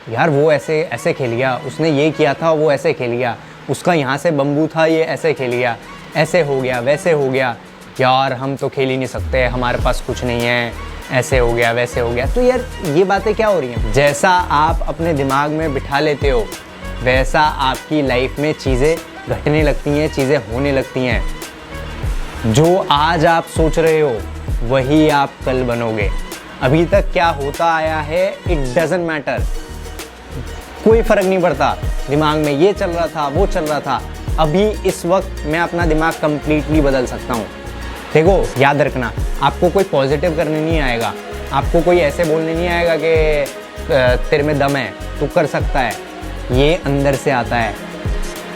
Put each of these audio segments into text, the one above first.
यार वो ऐसे ऐसे खेल गया, उसने ये किया था वो ऐसे खेल गया, उसका यहाँ से बम्बू था ये ऐसे खेल गया, ऐसे हो गया वैसे हो गया, यार हम तो खेल ही नहीं सकते, हमारे पास कुछ नहीं है, ऐसे हो गया वैसे हो गया। तो यार ये बातें क्या हो रही हैं? जैसा आप अपने दिमाग में बिठा लेते हो वैसा आपकी लाइफ में चीज़ें घटने लगती हैं, चीज़ें होने लगती हैं। जो आज आप सोच रहे हो वही आप कल बनोगे। अभी तक क्या होता आया है इट डजंट मैटर, कोई फ़र्क नहीं पड़ता। दिमाग में ये चल रहा था वो चल रहा था, अभी इस वक्त मैं अपना दिमाग कंप्लीटली बदल सकता हूँ। देखो याद रखना, आपको कोई पॉजिटिव करने नहीं आएगा, आपको कोई ऐसे बोलने नहीं आएगा कि तेरे में दम है, तू कर सकता है। ये अंदर से आता है।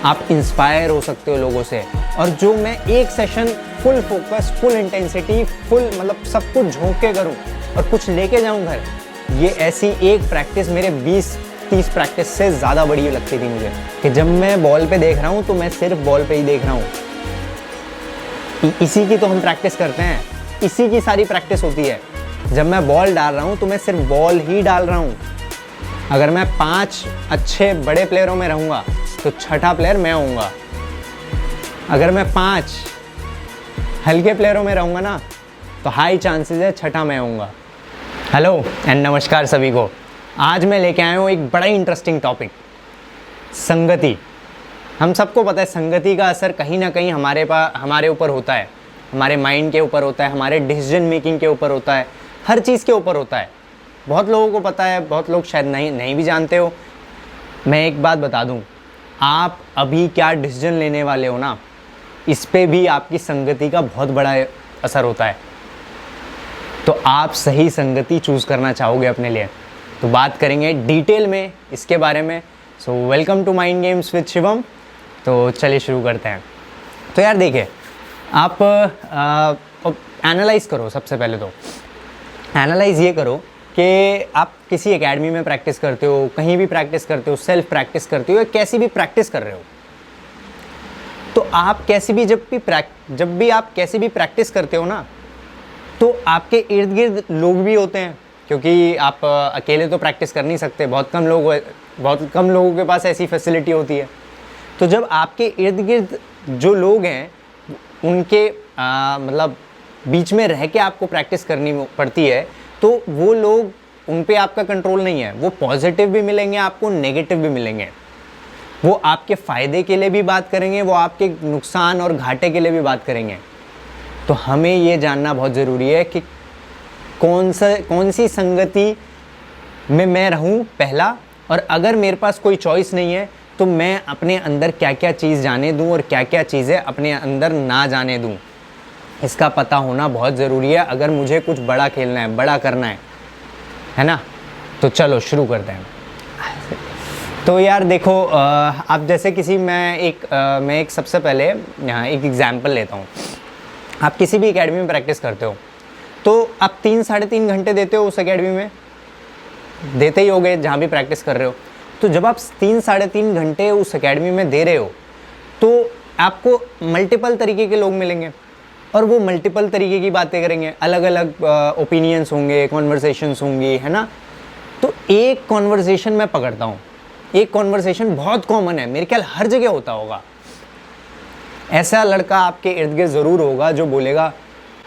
आप इंस्पायर हो सकते हो लोगों से। और जो मैं एक session full focus, full intensity, full मतलब सब कुछ झोंक के करूँ और कुछ लेके जाऊँ घर, ये ऐसी एक प्रैक्टिस मेरे 20-30 प्रैक्टिस से ज़्यादा बड़ी लगती थी मुझे। कि जब मैं बॉल पे देख रहा हूँ तो मैं सिर्फ बॉल पे ही देख रहा हूँ। इसी की तो हम प्रैक्टिस करते हैं, इसी की सारी प्रैक्टिस होती है। जब मैं बॉल डाल रहा हूँ तो मैं सिर्फ बॉल ही डाल रहा हूँ। अगर मैं 5 अच्छे बड़े प्लेयरों में रहूँगा तो छठा प्लेयर मैं होऊंगा। अगर मैं 5 हल्के प्लेयरों में रहूँगा ना तो हाई चांसेस है छठा मैं होऊंगा। हेलो एंड नमस्कार सभी को। आज मैं लेके आया हूँ एक बड़ा इंटरेस्टिंग टॉपिक, संगति। हम सबको पता है संगति का असर कहीं ना कहीं हमारे ऊपर होता है, हमारे माइंड के ऊपर होता है, हमारे डिसीजन मेकिंग के ऊपर होता है, हर चीज़ के ऊपर होता है। बहुत लोगों को पता है, बहुत लोग शायद नहीं भी जानते हो। मैं एक बात बता दूं, आप अभी क्या डिसीजन लेने वाले हो ना, इस पे भी आपकी संगति का बहुत बड़ा असर होता है। तो आप सही संगति चूज़ करना चाहोगे अपने लिए, तो बात करेंगे डिटेल में इसके बारे में। So welcome to mind games with Shivam. तो चलिए शुरू करते हैं। तो यार देखिए, आप एनालाइज़ करो। सबसे पहले तो एनालाइज़ ये करो कि आप किसी एकेडमी में प्रैक्टिस करते हो, कहीं भी प्रैक्टिस करते हो, सेल्फ प्रैक्टिस करते हो या कैसी भी प्रैक्टिस कर रहे हो, तो आप जब भी आप कैसी भी प्रैक्टिस करते हो ना, तो आपके इर्द गिर्द लोग भी होते हैं, क्योंकि आप अकेले तो प्रैक्टिस कर नहीं सकते। बहुत कम लोगों के पास ऐसी फैसिलिटी होती है। तो जब आपके इर्द गिर्द जो लोग हैं उनके मतलब बीच में रह के आपको प्रैक्टिस करनी पड़ती है, तो वो लोग, उन पे आपका कंट्रोल नहीं है। वो पॉजिटिव भी मिलेंगे आपको, नेगेटिव भी मिलेंगे। वो आपके फ़ायदे के लिए भी बात करेंगे, वो आपके नुकसान और घाटे के लिए भी बात करेंगे। तो हमें ये जानना बहुत ज़रूरी है कि कौन सी संगति में मैं रहूं पहला, और अगर मेरे पास कोई चॉइस नहीं है तो मैं अपने अंदर क्या क्या चीज़ जाने दूं और क्या क्या चीज़ें अपने अंदर ना जाने दूं। इसका पता होना बहुत ज़रूरी है अगर मुझे कुछ बड़ा खेलना है, बड़ा करना है ना। तो चलो शुरू करते हैं। तो यार देखो, आप जैसे मैं एक सबसे पहले यहाँ एक एग्ज़ाम्पल लेता हूँ। आप किसी भी एकेडमी में प्रैक्टिस करते हो तो आप 3-3.5 घंटे देते हो उस एकेडमी में, देते ही होगे जहाँ भी प्रैक्टिस कर रहे हो। तो जब आप 3-3.5 घंटे उस एकेडमी में दे रहे हो तो आपको मल्टीपल तरीके के लोग मिलेंगे और वो मल्टीपल तरीके की बातें करेंगे, अलग अलग ओपिनियंस होंगे, कॉन्वर्सेशंस होंगी, है ना। तो एक कॉन्वर्सेशन मैं पकड़ता हूँ, एक कॉन्वर्सेशन बहुत कॉमन है, मेरे ख्याल हर जगह होता होगा। ऐसा लड़का आपके इर्द गिर्द ज़रूर होगा जो बोलेगा,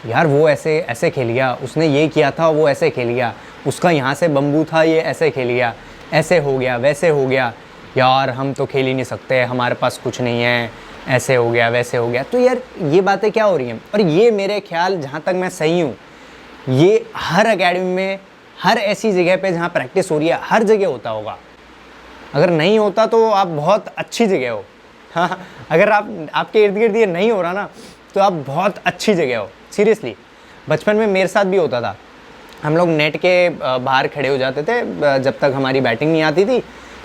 यार वो ऐसे ऐसे खेल गया, उसने ये किया था वो ऐसे खेल गया, उसका यहाँ से बम्बू था ये ऐसे खेल गया, ऐसे हो गया वैसे हो गया, यार हम तो खेल ही नहीं सकते, हमारे पास कुछ नहीं है, ऐसे हो गया वैसे हो गया। तो यार ये बातें क्या हो रही हैं? और ये मेरे ख्याल, जहाँ तक मैं सही हूँ, ये हर एकेडमी में, हर ऐसी जगह पे जहाँ प्रैक्टिस हो रही है, हर जगह होता होगा। अगर नहीं होता तो आप बहुत अच्छी जगह हो। हाँ, अगर आपके इर्द गिर्द ये नहीं हो रहा ना तो आप बहुत अच्छी जगह हो, सीरियसली। बचपन में मेरे साथ भी होता था। हम लोग नेट के बाहर खड़े हो जाते थे जब तक हमारी बैटिंग नहीं आती थी।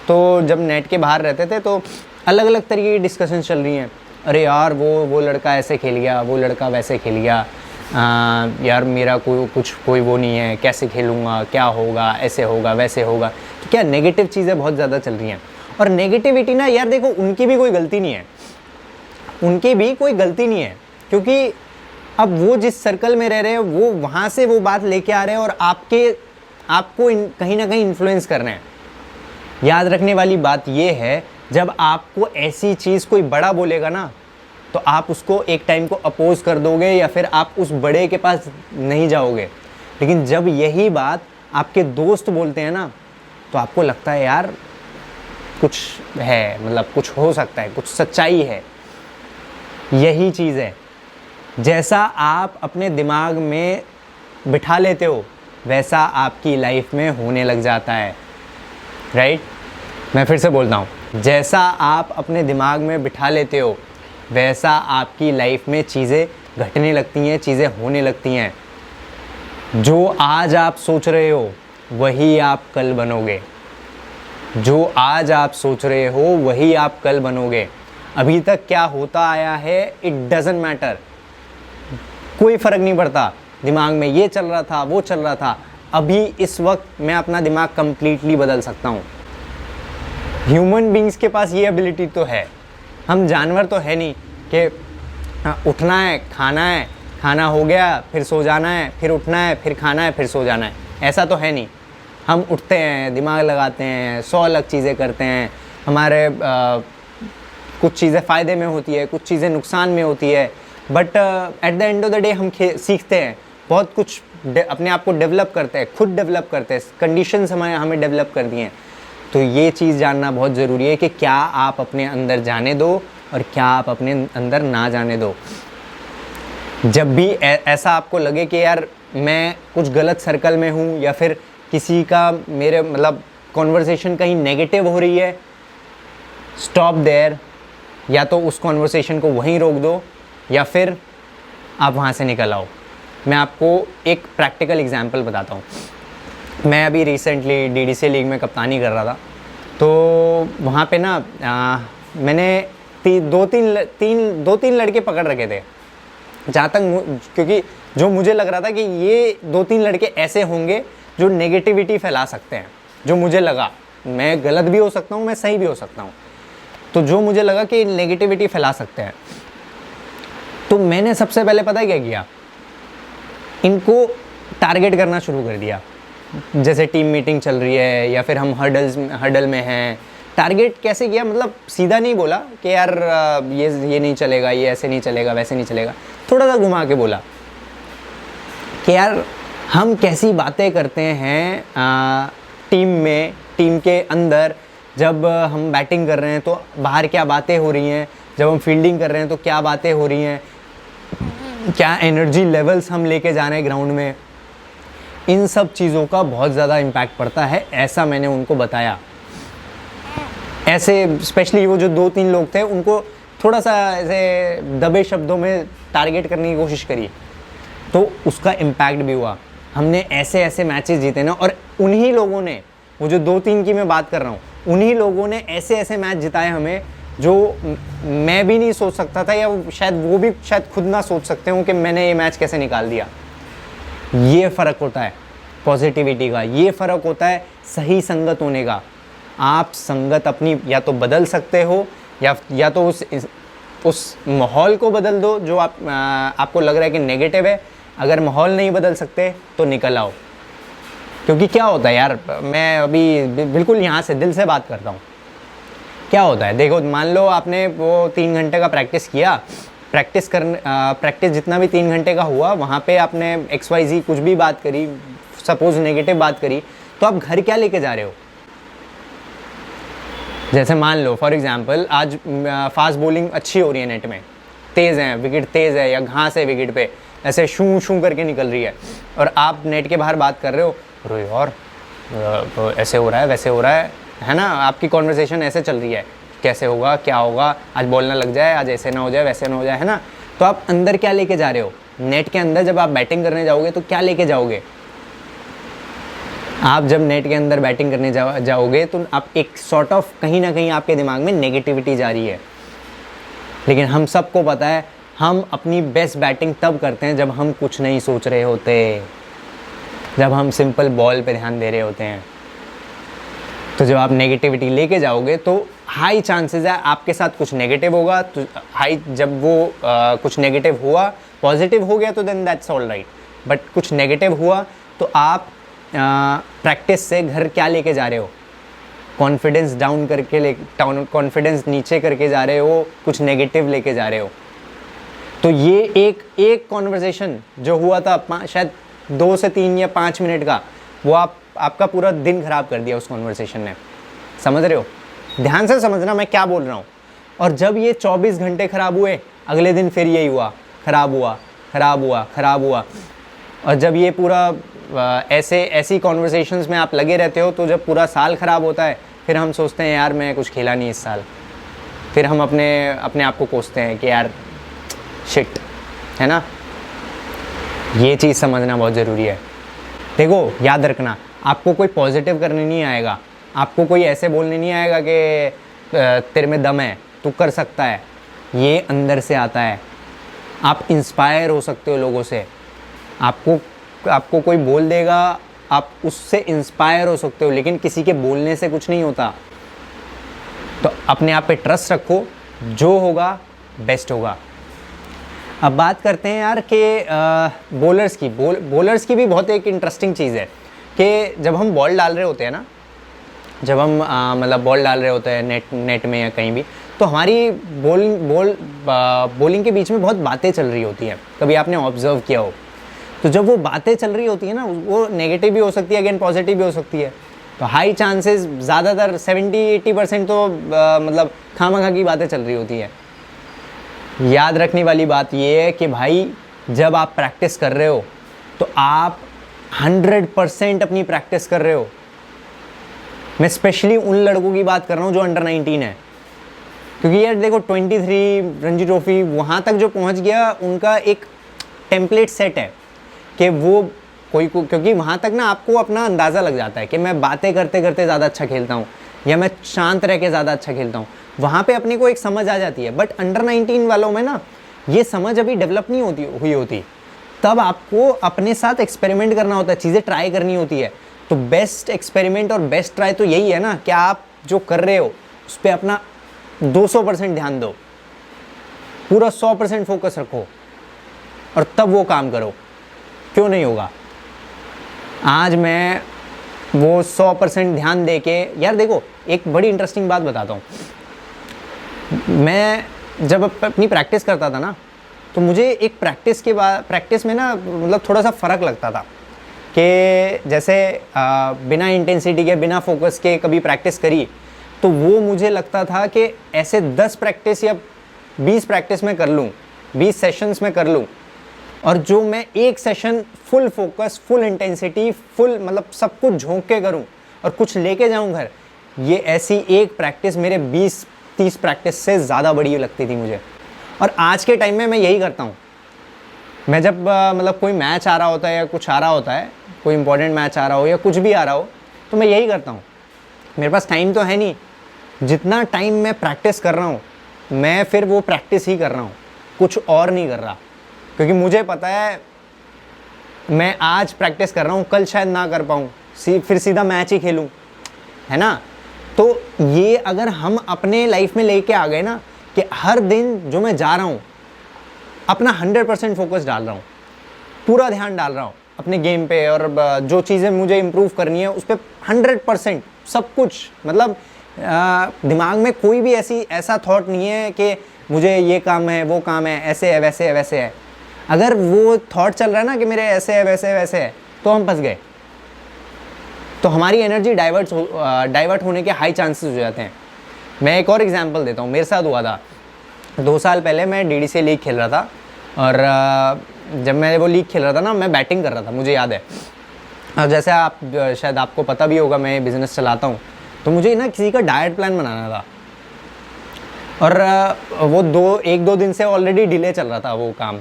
तो जब नेट के बाहर रहते थे तो अलग अलग तरीके की डिस्कशन चल रही हैं। अरे यार वो लड़का ऐसे खेल गया, वो लड़का वैसे खेल गया, यार मेरा कोई वो नहीं है, कैसे खेलूँगा, क्या होगा, ऐसे होगा वैसे होगा। तो क्या नेगेटिव चीज़ें बहुत ज़्यादा चल रही हैं। और नेगेटिविटी ना यार देखो, उनकी भी कोई गलती नहीं है, उनकी भी कोई गलती नहीं है, क्योंकि अब वो जिस सर्कल में रह रहे हैं वो वहाँ से वो बात लेके आ रहे हैं और आपको कहीं ना कहीं इन्फ्लुएंस कर रहे हैं। याद रखने वाली बात ये है, जब आपको ऐसी चीज़ कोई बड़ा बोलेगा ना, तो आप उसको एक टाइम को अपोज कर दोगे या फिर आप उस बड़े के पास नहीं जाओगे। लेकिन जब यही बात आपके दोस्त बोलते हैं ना, तो आपको लगता है यार कुछ है, मतलब कुछ हो सकता है, कुछ सच्चाई है। यही चीज़ है, जैसा आप अपने दिमाग में बिठा लेते हो वैसा आपकी लाइफ में होने लग जाता है, राइट? मैं फिर से बोलता हूँ, जैसा आप अपने दिमाग में बिठा लेते हो वैसा आपकी लाइफ में चीज़ें घटने लगती हैं, चीज़ें होने लगती हैं। जो आज आप सोच रहे हो वही आप कल बनोगे। जो आज आप सोच रहे हो वही आप कल बनोगे। अभी तक क्या होता आया है, इट डजंट मैटर, कोई फ़र्क नहीं पड़ता। दिमाग में ये चल रहा था, वो चल रहा था, अभी इस वक्त मैं अपना दिमाग कंप्लीटली बदल सकता हूँ। ह्यूमन बींग्स के पास ये एबिलिटी तो है। हम जानवर तो है नहीं कि उठना है, खाना हो गया फिर सो जाना है, फिर उठना है, फिर खाना है, फिर सो जाना है, ऐसा तो है नहीं। हम उठते हैं, दिमाग लगाते हैं, 100 अलग चीज़ें करते हैं। हमारे कुछ चीज़ें फ़ायदे में होती है, कुछ चीज़ें नुकसान में होती है, but at the end of the day हम सीखते हैं, बहुत कुछ अपने आप को डेवलप करते हैं, खुद डेवलप करते हैं, कंडीशंस हमें डेवलप कर दी हैं। तो ये चीज़ जानना बहुत ज़रूरी है कि क्या आप अपने अंदर जाने दो और क्या आप अपने अंदर ना जाने दो। जब भी ऐसा आपको लगे कि यार मैं कुछ गलत सर्कल में हूँ या फिर किसी का मेरे मतलब कॉन्वर्सेशन कहीं नेगेटिव हो रही है, स्टॉप देयर। या तो उस कॉन्वर्सेशन को वहीं रोक दो या फिर आप वहाँ से निकल आओ। मैं आपको एक प्रैक्टिकल एग्जांपल बताता हूँ। मैं अभी रिसेंटली डीडीसी लीग में कप्तानी कर रहा था, तो वहाँ पे ना मैंने दो तीन लड़के पकड़ रखे थे, जहाँ तक क्योंकि जो मुझे लग रहा था कि ये 2-3 लड़के ऐसे होंगे जो नेगेटिविटी फैला सकते हैं। जो मुझे लगा, मैं गलत भी हो सकता हूँ, मैं सही भी हो सकता हूँ, तो जो मुझे लगा कि नेगेटिविटी फैला सकते हैं, तो मैंने सबसे पहले पता है क्या किया, इनको टारगेट करना शुरू कर दिया। जैसे टीम मीटिंग चल रही है या फिर हम हर्डल में हैं, टारगेट कैसे किया, मतलब सीधा नहीं बोला कि यार ये नहीं चलेगा, ये ऐसे नहीं चलेगा, वैसे नहीं चलेगा, थोड़ा सा घुमा के बोला कि यार हम कैसी बातें करते हैं टीम के अंदर। जब हम बैटिंग कर रहे हैं तो बाहर क्या बातें हो रही हैं, जब हम फील्डिंग कर रहे हैं तो क्या बातें हो रही हैं, क्या एनर्जी लेवल्स हम लेके जा रहे हैं ग्राउंड में। इन सब चीज़ों का बहुत ज़्यादा इम्पैक्ट पड़ता है, ऐसा मैंने उनको बताया। ऐसे स्पेशली वो जो 2-3 लोग थे, उनको थोड़ा सा ऐसे दबे शब्दों में टारगेट करने की कोशिश करी, तो उसका इम्पैक्ट भी हुआ। हमने ऐसे ऐसे मैचेस जीते ना, और उन्हीं लोगों ने, वो जो 2-3 की मैं बात कर रहा हूँ, उन्हीं लोगों ने ऐसे ऐसे मैच जिताए हमें जो मैं भी नहीं सोच सकता था, या वो भी शायद खुद ना सोच सकते हूँ कि मैंने ये मैच कैसे निकाल दिया। ये फ़र्क होता है पॉजिटिविटी का, ये फ़र्क होता है सही संगत होने का। आप संगत अपनी या तो बदल सकते हो या तो उस माहौल को बदल दो जो आपको लग रहा है कि नेगेटिव है। अगर माहौल नहीं बदल सकते तो निकल आओ। क्योंकि क्या होता है यार, मैं अभी बिल्कुल यहाँ से दिल से बात करता हूँ। क्या होता है, देखो मान लो आपने वो 3 घंटे का प्रैक्टिस किया, प्रैक्टिस जितना भी 3 घंटे का हुआ, वहाँ पे आपने XYZ कुछ भी बात करी, सपोज नेगेटिव बात करी, तो आप घर क्या लेके जा रहे हो। जैसे मान लो फॉर एग्जांपल आज फास्ट बॉलिंग अच्छी हो रही है, नेट में तेज़ है, विकेट तेज़ है या घास है विकेट पे, ऐसे शू शू करके निकल रही है, और आप नेट के बाहर बात कर रहे हो, अरे और तो ऐसे हो रहा है, वैसे हो रहा है ना, आपकी कॉन्वर्सेशन ऐसे चल रही है, कैसे होगा, क्या होगा, आज बॉल ना लग जाए, आज ऐसे ना हो जाए, वैसे ना हो जाए, है ना। तो आप अंदर क्या लेके जा रहे हो, नेट के अंदर जब आप बैटिंग करने जाओगे तो क्या लेके जाओगे। आप जब नेट के अंदर बैटिंग करने जाओगे तो आप एक सॉर्ट ऑफ कहीं ना कहीं आपके दिमाग में नेगेटिविटी जा रही है। लेकिन हम सबको पता है हम अपनी बेस्ट बैटिंग तब करते हैं जब हम कुछ नहीं सोच रहे होते, जब हम सिंपल बॉल पे ध्यान दे रहे होते हैं। तो जब आप नेगेटिविटी लेके जाओगे तो हाई चांसेस है आपके साथ कुछ नेगेटिव होगा। तो जब वो कुछ नेगेटिव हुआ, पॉजिटिव हो गया तो then that's all right, but कुछ नेगेटिव हुआ तो आप प्रैक्टिस से घर क्या लेके जा रहे हो, कॉन्फिडेंस डाउन करके कॉन्फिडेंस नीचे करके जा रहे हो, कुछ नेगेटिव लेके जा रहे हो। तो ये एक कॉन्वर्सेशन जो हुआ था शायद 2 से 3 या 5 मिनट का, वो आपका पूरा दिन खराब कर दिया उस कॉन्वर्सेशन ने। समझ रहे हो? ध्यान से समझना मैं क्या बोल रहा हूँ। और जब ये 24 घंटे खराब हुए, अगले दिन फिर यही हुआ, खराब हुआ, खराब हुआ, खराब हुआ। और जब ये पूरा ऐसी कॉन्वर्सेशंस में आप लगे रहते हो, तो जब पूरा साल ख़राब होता है, फिर हम सोचते हैं यार मैं कुछ खेला नहीं इस साल। फिर हम अपने आप को कोसते हैं कि यार शिट, है ना। ये चीज़ समझना बहुत ज़रूरी है। देखो, याद रखना, आपको कोई पॉजिटिव करने नहीं आएगा, आपको कोई ऐसे बोलने नहीं आएगा कि तेरे में दम है, तू कर सकता है। ये अंदर से आता है। आप इंस्पायर हो सकते हो लोगों से। आपको कोई बोल देगा, आप उससे इंस्पायर हो सकते हो, लेकिन किसी के बोलने से कुछ नहीं होता। तो अपने आप पे ट्रस्ट रखो, जो होगा बेस्ट होगा। अब बात करते हैं यार कि बॉलर्स की भी बहुत एक इंटरेस्टिंग चीज़ है कि जब हम बॉल डाल रहे होते हैं ना, जब हम मतलब बॉल डाल रहे होते हैं नेट में या कहीं भी, तो हमारी बॉलिंग के बीच में बहुत बातें चल रही होती हैं। कभी आपने ऑब्जर्व किया हो, तो जब वो बातें चल रही होती है ना, वो नेगेटिव भी हो सकती है, अगेन पॉजिटिव भी हो सकती है। तो हाई चांसेस, ज़्यादातर 70-80% तो मतलब खामखा की बातें चल रही होती है। याद रखने वाली बात ये है कि भाई जब आप प्रैक्टिस कर रहे हो, तो आप 100% अपनी प्रैक्टिस कर रहे हो। मैं स्पेशली उन लड़कों की बात कर रहा हूँ जो अंडर 19 है, क्योंकि यार देखो 23 रणजी ट्रॉफी वहाँ तक जो पहुँच गया, उनका एक टेम्पलेट सेट है कि वो क्योंकि वहाँ तक ना आपको अपना अंदाज़ा लग जाता है कि मैं बातें करते करते ज़्यादा अच्छा खेलता हूँ या मैं शांत रह के ज़्यादा अच्छा खेलता हूँ। वहाँ पे अपने को एक समझ आ जाती है। बट अंडर 19 वालों में ना ये समझ अभी डेवलप नहीं हुई होती। तब आपको अपने साथ एक्सपेरिमेंट करना होता है, चीज़ें ट्राई करनी होती है। तो बेस्ट एक्सपेरिमेंट और बेस्ट ट्राई तो यही है ना कि आप जो कर रहे हो उस पर अपना 200% ध्यान दो, पूरा 100% फोकस रखो और तब वो काम करो। क्यों नहीं होगा? आज मैं वो 100% ध्यान दे के, यार देखो एक बड़ी इंटरेस्टिंग बात बताता हूँ। मैं जब अपनी प्रैक्टिस करता था ना, तो मुझे एक प्रैक्टिस में ना मतलब थोड़ा सा फ़र्क लगता था कि जैसे बिना इंटेंसिटी के, बिना फोकस के कभी प्रैक्टिस करी, तो वो मुझे लगता था कि ऐसे 10 प्रैक्टिस या 20 प्रैक्टिस में कर लूँ, 20 सेशंस में कर लूँ, और जो मैं एक session full focus, full intensity, full मतलब सब कुछ झोंक के करूं और कुछ लेके जाऊं घर, ये ऐसी एक प्रैक्टिस मेरे 20-30 प्रैक्टिस से ज़्यादा बड़ी लगती थी मुझे। और आज के टाइम में मैं यही करता हूं। मैं जब मतलब कोई मैच आ रहा होता है या कुछ आ रहा होता है, कोई इंपॉर्टेंट मैच आ रहा हो या कुछ भी आ रहा हो, तो मैं यही करता हूँ। मेरे पास टाइम तो है नहीं, जितना टाइम मैं प्रैक्टिस कर रहा हूँ, मैं फिर वो प्रैक्टिस ही कर रहा हूँ, कुछ और नहीं कर रहा। क्योंकि मुझे पता है मैं आज प्रैक्टिस कर रहा हूँ, कल शायद ना कर पाऊँ, फिर सीधा मैच ही खेलूँ, है ना। तो ये अगर हम अपने लाइफ में लेके आ गए ना कि हर दिन जो मैं जा रहा हूँ अपना 100% फोकस डाल रहा हूँ, पूरा ध्यान डाल रहा हूँ अपने गेम पे, और जो चीज़ें मुझे इम्प्रूव करनी है उस पर 100% सब कुछ, मतलब दिमाग में कोई भी ऐसा थॉट नहीं है कि मुझे ये काम है, वो काम है, ऐसे है, वैसे है, वैसे है। अगर वो थॉट चल रहा है ना कि मेरे ऐसे है, वैसे है, वैसे है, तो हम फंस गए। तो हमारी एनर्जी डाइवर्ट होने के हाई चांसेस हो जाते हैं। मैं एक और एग्जांपल देता हूँ, मेरे साथ हुआ था 2 साल पहले। मैं DDC लीग खेल रहा था, और जब मैं वो लीग खेल रहा था ना, मैं बैटिंग कर रहा था, मुझे याद है। और जैसे शायद आपको पता भी होगा, मैं बिज़नेस चलाता हूँ, तो मुझे ना किसी का डाइट प्लान बनाना था, और वो 1-2 दिन से ऑलरेडी डिले चल रहा था वो काम।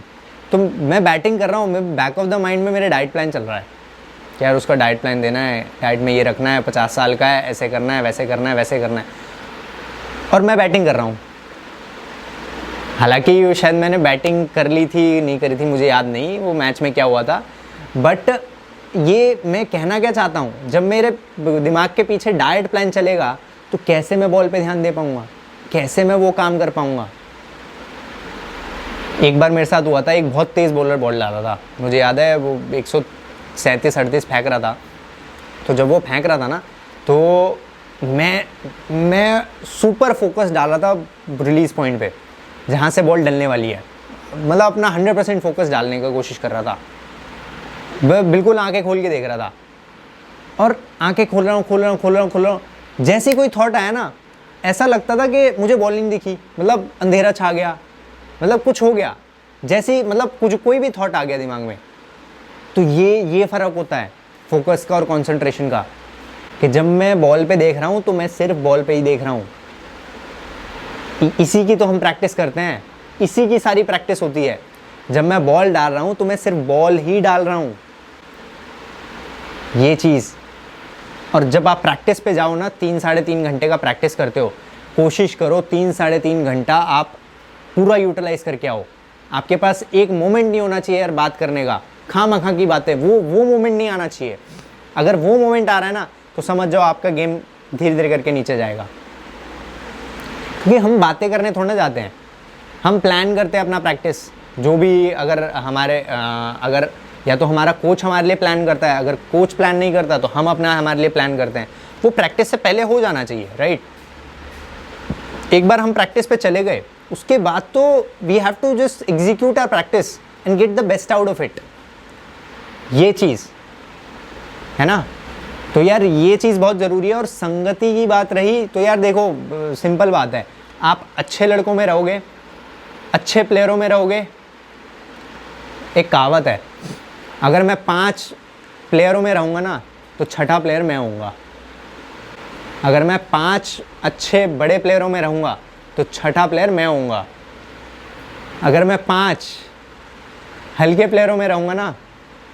तो मैं बैटिंग कर रहा हूँ, मैं बैक ऑफ द माइंड में मेरे डाइट प्लान चल रहा है कि यार उसका डाइट प्लान देना है, डाइट में ये रखना है, 50 साल का है, ऐसे करना है, वैसे करना है, वैसे करना है, और मैं बैटिंग कर रहा हूँ। हालांकि शायद मैंने बैटिंग कर ली थी, नहीं करी थी, मुझे याद नहीं वो मैच में क्या हुआ था। बट ये मैं कहना क्या चाहता हूँ, जब मेरे दिमाग के पीछे डाइट प्लान चलेगा तो कैसे मैं बॉल पे ध्यान दे पाऊँगा, कैसे मैं वो काम कर पाऊँगा। एक बार मेरे साथ हुआ था, एक बहुत तेज़ बॉलर बॉल डाला था, मुझे याद है वो 137-38 फेंक रहा था। तो जब वो फेंक रहा था ना, तो मैं सुपर फोकस डाल रहा था रिलीज़ पॉइंट पे, जहाँ से बॉल डलने वाली है, मतलब अपना 100% फोकस डालने का कोशिश कर रहा था। मैं बिल्कुल आंखें खोल के देख रहा था, और आंखें खोल रहा हूँ। जैसे ही कोई थॉट आया ना, ऐसा लगता था कि मुझे बॉल नहीं दिखी, मतलब अंधेरा छा गया, मतलब कुछ हो गया, जैसे ही मतलब कुछ कोई भी थॉट आ गया दिमाग में। तो ये फ़र्क होता है फोकस का और कंसंट्रेशन का, कि जब मैं बॉल पे देख रहा हूँ तो मैं सिर्फ बॉल पे ही देख रहा हूँ। इसी की तो हम प्रैक्टिस करते हैं, इसी की सारी प्रैक्टिस होती है। जब मैं बॉल डाल रहा हूँ तो मैं सिर्फ बॉल ही डाल रहा हूँ, ये चीज़। और जब आप प्रैक्टिस पे जाओ ना, 3-3.5 घंटे का प्रैक्टिस करते हो, कोशिश करो 3-3.5 घंटा आप पूरा यूटिलाइज करके आओ। आपके पास एक मोमेंट नहीं होना चाहिए यार बात करने का, खामखा की बातें, वो मोमेंट नहीं आना चाहिए। अगर वो मोमेंट आ रहा है ना, तो समझ जाओ आपका गेम धीरे धीरे करके नीचे जाएगा। क्योंकि हम बातें करने थोड़ा जाते हैं, हम प्लान करते हैं अपना प्रैक्टिस। जो भी अगर अगर या तो हमारा कोच हमारे लिए प्लान करता है, अगर कोच प्लान नहीं करता तो हम अपना हमारे लिए प्लान करते हैं। वो प्रैक्टिस से पहले हो जाना चाहिए, राइट। एक बार हम प्रैक्टिस पे चले गए, उसके बाद तो we have to just execute our practice and get the best out of it, ये चीज़ है ना। तो यार ये चीज़ बहुत ज़रूरी है। और संगति की बात रही तो यार देखो, सिंपल बात है, आप अच्छे लड़कों में रहोगे, अच्छे प्लेयरों में रहोगे। एक कहावत है, अगर मैं 5 प्लेयरों में रहूँगा ना, तो छठा प्लेयर मैं होऊंगा। अगर मैं 5 अच्छे बड़े प्लेयरों में रहूँगा तो छठा प्लेयर मैं होऊंगा। अगर मैं 5 हल्के प्लेयरों में रहूँगा ना,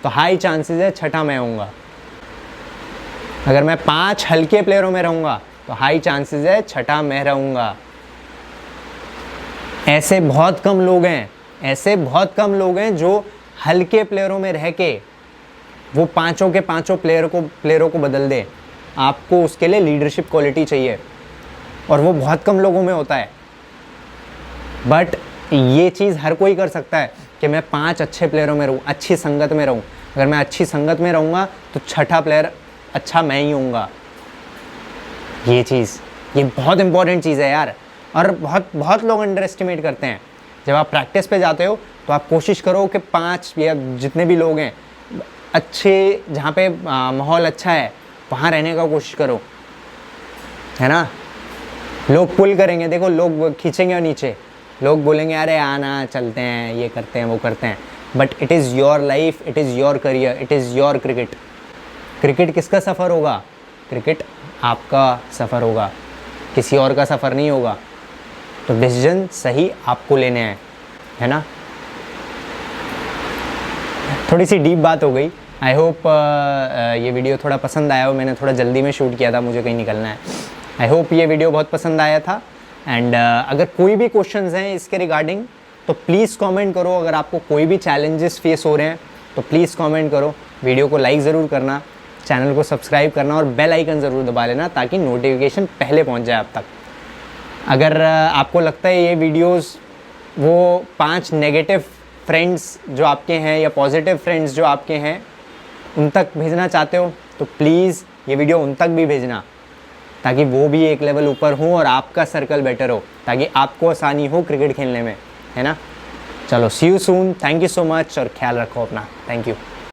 तो हाई चांसेस है छठा मैं होऊंगा। अगर मैं 5 हल्के प्लेयरों में रहूँगा तो हाई चांसेस है छठा मैं रहूँगा। ऐसे बहुत कम लोग हैं जो हल्के प्लेयरों में रह के वो पांचों के पांचों प्लेयरों को बदल दे। आपको उसके लिए लीडरशिप क्वालिटी चाहिए, और वो बहुत कम लोगों में होता है। बट ये चीज़ हर कोई कर सकता है कि मैं 5 अच्छे प्लेयरों में रहूँ, अच्छी संगत में रहूँ। अगर मैं अच्छी संगत में रहूँगा तो छठा प्लेयर अच्छा मैं ही होऊंगा। ये बहुत इंपॉर्टेंट चीज़ है यार, और बहुत लोग अंडर एस्टिमेट करते हैं। जब आप प्रैक्टिस पे जाते हो तो आप कोशिश करो कि 5 या जितने भी लोग हैं अच्छे, जहाँ पे माहौल अच्छा है वहाँ रहने का कोशिश करो, है ना। लोग पुल करेंगे, देखो लोग खींचेंगे नीचे, लोग बोलेंगे अरे आना चलते हैं, ये करते हैं वो करते हैं। But it is your life, it is your career, it is your cricket. Cricket किसका सफ़र होगा? क्रिकेट आपका सफ़र होगा, किसी और का सफ़र नहीं होगा। तो डिसीजन सही आपको लेने हैं, है ना। थोड़ी सी डीप बात हो गई। आई होप ये वीडियो थोड़ा पसंद आया हो। मैंने थोड़ा जल्दी में शूट किया था, मुझे कहीं निकलना है। आई होप ये वीडियो बहुत पसंद आया था। एंड अगर कोई भी क्वेश्चंस हैं इसके रिगार्डिंग तो प्लीज़ कमेंट करो। अगर आपको कोई भी चैलेंजेस फेस हो रहे हैं तो प्लीज़ कमेंट करो। वीडियो को लाइक ज़रूर करना, चैनल को सब्सक्राइब करना और बेल आइकन ज़रूर दबा लेना ताकि नोटिफिकेशन पहले पहुंच जाए आप तक। अगर आपको लगता है ये वीडियोस वो 5 नेगेटिव फ्रेंड्स जो आपके हैं या पॉजिटिव फ्रेंड्स जो आपके हैं उन तक भेजना चाहते हो तो प्लीज़ ये वीडियो उन तक भी भेजना, ताकि वो भी एक लेवल ऊपर हो और आपका सर्कल बेटर हो, ताकि आपको आसानी हो क्रिकेट खेलने में, है ना। चलो see you soon, thank you so much और ख्याल रखो अपना, थैंक यू।